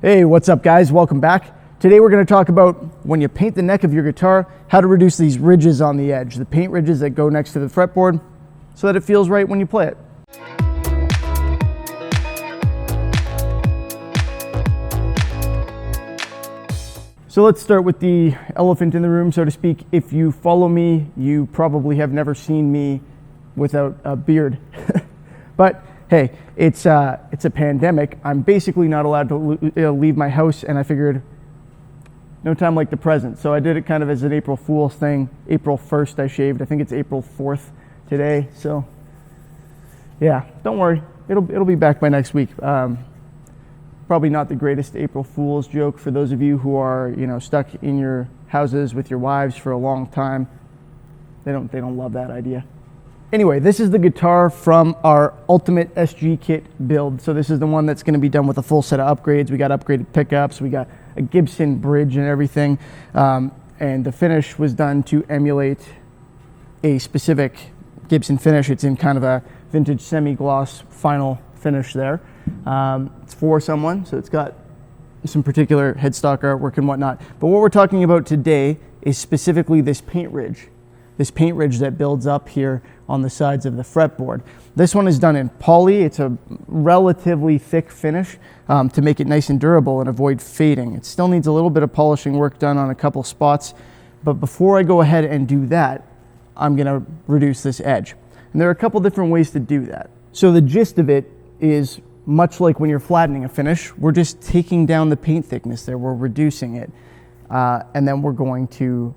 Hey, what's up guys? Welcome back. Today we're going to talk about when you paint the neck of your guitar, how to reduce these ridges on the edge, the paint ridges that go next to the fretboard so that it feels right when you play it. So let's start with the elephant in the room, so to speak. If you follow me, you probably have never seen me without a beard. But hey, it's a pandemic. I'm basically not allowed to leave my house, and I figured no time like the present. So I did it kind of as an April Fool's thing. April 1st I shaved. I think it's April 4th today. So yeah, don't worry. It'll be back by next week. Probably not the greatest April Fool's joke for those of you who are, stuck in your houses with your wives for a long time. They don't love that idea. Anyway, this is the guitar from our Ultimate SG Kit build. So this is the one that's going to be done with a full set of upgrades. We got upgraded pickups, we got a Gibson bridge and everything. And the finish was done to emulate a specific Gibson finish. It's in kind of a vintage semi-gloss final finish there. It's for someone, so it's got some particular headstock artwork and whatnot. But what we're talking about today is specifically this paint ridge that builds up here on the sides of the fretboard. This one is done in poly. It's a relatively thick finish to make it nice and durable and avoid fading. It still needs a little bit of polishing work done on a couple spots, but before I go ahead and do that, I'm gonna reduce this edge. And there are a couple different ways to do that. So the gist of it is much like when you're flattening a finish, we're just taking down the paint thickness there, we're reducing it, and then we're going to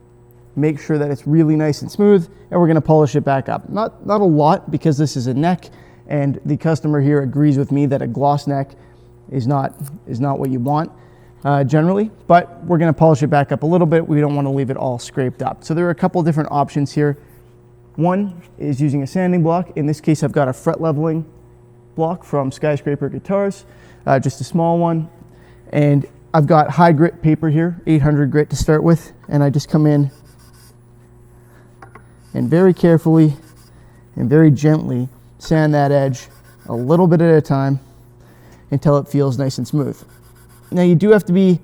make sure that it's really nice and smooth, and we're going to polish it back up. Not a lot, because this is a neck, and the customer here agrees with me that a gloss neck is not what you want generally, but we're going to polish it back up a little bit. We don't want to leave it all scraped up. So there are a couple different options here. One is using a sanding block. In this case, I've got a fret leveling block from Skyscraper Guitars, just a small one, and I've got high grit paper here, 800 grit to start with, and I just come in and very carefully and very gently sand that edge a little bit at a time until it feels nice and smooth. Now you do have to be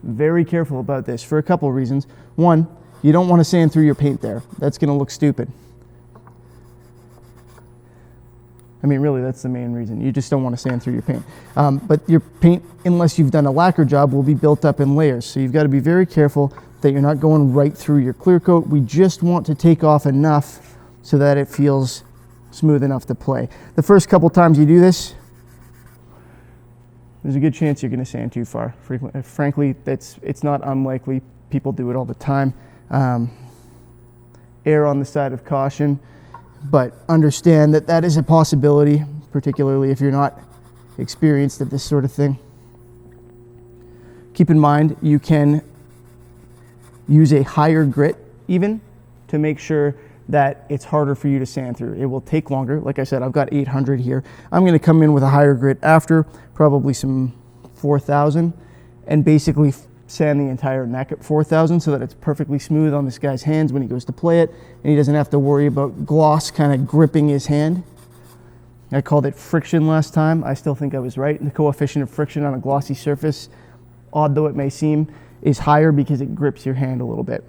very careful about this for a couple of reasons. One, you don't want to sand through your paint there. That's going to look stupid. I mean, really, that's the main reason. You just don't want to sand through your paint. But your paint, unless you've done a lacquer job, will be built up in layers. So you've got to be very careful that you're not going right through your clear coat. We just want to take off enough so that it feels smooth enough to play. The first couple times you do this, there's a good chance you're going to sand too far. Frankly, it's not unlikely. People do it all the time. Err on the side of caution, but understand that that is a possibility, particularly if you're not experienced at this sort of thing. Keep in mind, you can use a higher grit even to make sure that it's harder for you to sand through. It will take longer. Like I said, I've got 800 here. I'm going to come in with a higher grit after, probably some 4000, and basically sand the entire neck at 4000 so that it's perfectly smooth on this guy's hands when he goes to play it, and he doesn't have to worry about gloss kind of gripping his hand. I called it friction last time. I still think I was right. The coefficient of friction on a glossy surface, odd though it may seem, is higher because it grips your hand a little bit.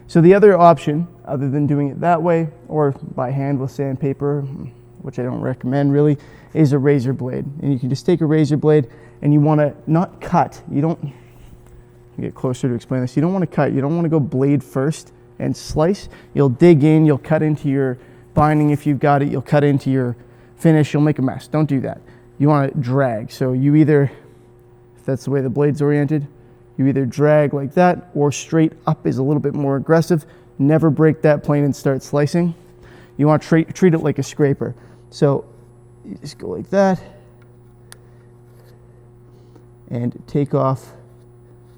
So the other option, other than doing it that way or by hand with sandpaper, which I don't recommend really, is a razor blade. And you can just take a razor blade and you want to not cut. You don't get closer to explain this. You don't want to cut. You don't want to go blade first and slice. You'll dig in, you'll cut into your binding if you've got it, you'll cut into your finish, you'll make a mess. Don't do that. You want to drag. So you either, if that's the way the blade's oriented, you either drag like that or straight up is a little bit more aggressive. Never break that plane and start slicing. You want to treat it like a scraper. So you just go like that and take off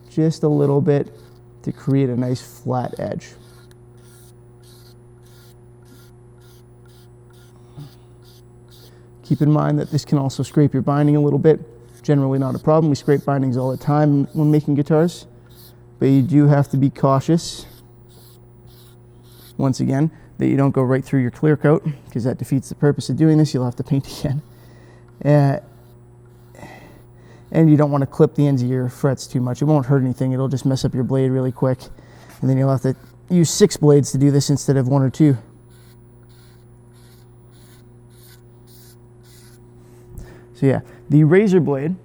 just a little bit to create a nice flat edge. Keep in mind that this can also scrape your binding a little bit. Generally not a problem. We scrape bindings all the time when making guitars, but you do have to be cautious, once again, that you don't go right through your clear coat, because that defeats the purpose of doing this. You'll have to paint again. And you don't want to clip the ends of your frets too much. It won't hurt anything. It'll just mess up your blade really quick. And then you'll have to use 6 blades to do this instead of 1 or 2. So yeah, the razor blade,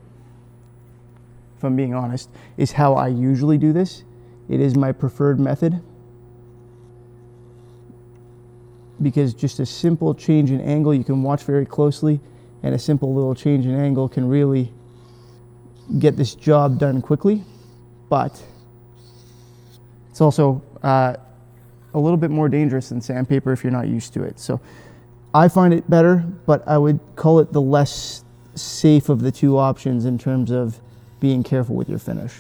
if I'm being honest, is how I usually do this. It is my preferred method because just a simple change in angle, you can watch very closely, and a simple little change in angle can really get this job done quickly. But it's also a little bit more dangerous than sandpaper if you're not used to it. So I find it better, but I would call it the less safe of the 2 options in terms of being careful with your finish.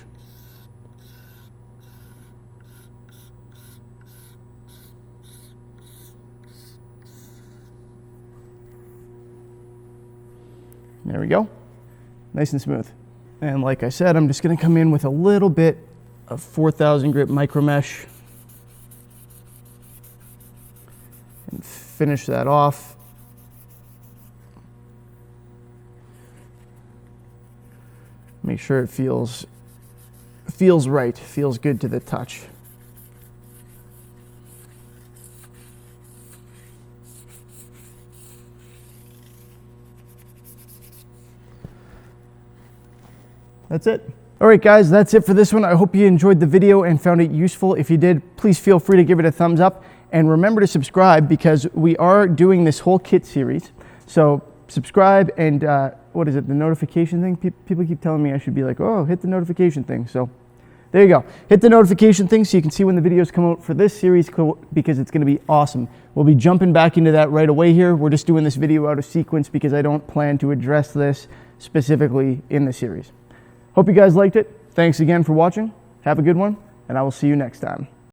There we go. Nice and smooth. And like I said, I'm just going to come in with a little bit of 4000 grit micro mesh and finish that off. Make sure it feels right, feels good to the touch. That's it. All right, guys, that's it for this one. I hope you enjoyed the video and found it useful. If you did, please feel free to give it a thumbs up. And remember to subscribe because we are doing this whole kit series. So subscribe and what is it, the notification thing? People keep telling me I should be like, oh, hit the notification thing. So there you go. Hit the notification thing so you can see when the videos come out for this series because it's going to be awesome. We'll be jumping back into that right away here. We're just doing this video out of sequence because I don't plan to address this specifically in the series. Hope you guys liked it. Thanks again for watching. Have a good one, and I will see you next time.